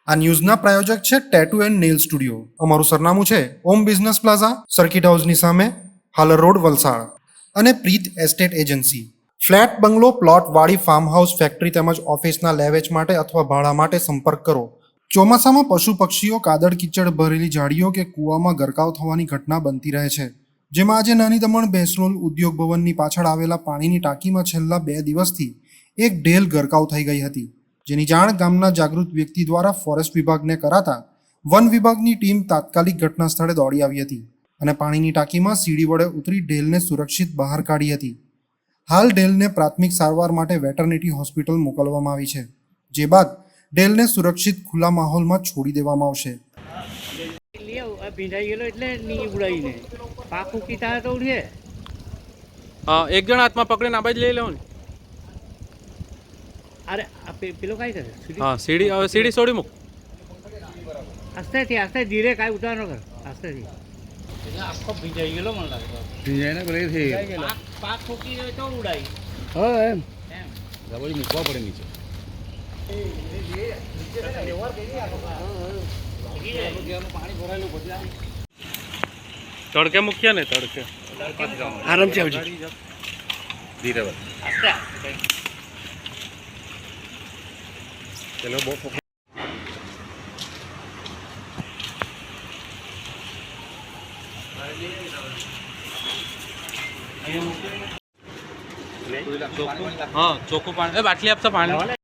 આ ન્યૂઝના પ્રાયોજક છે tattoo and nail studio. અમારું સરનામું છે ઓમ બિઝનેસ પ્લાઝા, સર્કિટ હાઉસની સામે, હાલર રોડ, વલસાડ. અને પ્રીત એસ્ટેટ એજન્સી. ફ્લેટ, બંગલો, પ્લોટ, વાડી, ફાર્મ હાઉસ, ફેક્ટરી તેમજ ઓફિસના લેવેચ માટે અથવા ભાડા માટે સંપર્ક કરો. ચોમાસામાં પશુ પક્ષીઓ, કાદળ કીચડ ભરેલી ઝાડીઓ કે કૂવામાં ગરકાવ થવાની ઘટના બનતી રહે છે, જેમાં આજે નાની દમણ ભેંસરોલ ઉદ્યોગ ભવનની પાછળ આવેલા પાણીની ટાંકીમાં છેલ્લા 2 દિવસથી એક ઢેલ ગરકાવ થઈ ગઈ હતી, જેની જાણ ગામના જાગૃત વ્યક્તિ દ્વારા ફોરેસ્ટ વિભાગને કરાતા વન વિભાગની ટીમ તાત્કાલિક ઘટના સ્થળે દોડી આવી હતી અને પાણીની ટાંકીમાં સીડી વડે ઉતરી ઢેલને સુરક્ષિત બહાર કાઢી હતી. હાલ ઢેલને પ્રાથમિક સારવાર માટે વેટરનિટી હોસ્પિટલ મોકલવામાં આવી છે, જે બાદ ઢેલને સુરક્ષિત ખુલ્લા માહોલમાં છોડી દેવામાં આવશે. ભીંજાઈ ગયેલો એટલે ની ઉડાઈને પાક ઉકી થાય તો ઉડે. એક જણ હાથમાં પકડીને આ બાજુ લઈ લેવો ને. અરે પેલો કાંઈ કરે હા, સીડી હવે સીડી છોડી મૂક. આસ્તેથી આસ્તે ધીરે કાંઈ ઉતાર ન કર, આસ્તેથી. એટલે આખો ભીંજાઈ ગયેલો મને લાગે. ભીંજાઈને પેલી થઈ પાક ફૂકી હોય તો ઉડાઈ. હા એમ એમ રબડી મૂકવા પડે નીચે. તડકે મૂક્યા ને તડકે આરામથી આવજો. ધીરે વાત. ચલો બહુ હા, ચોખ્ખું પાણી. બાટલી આપશો પાણી.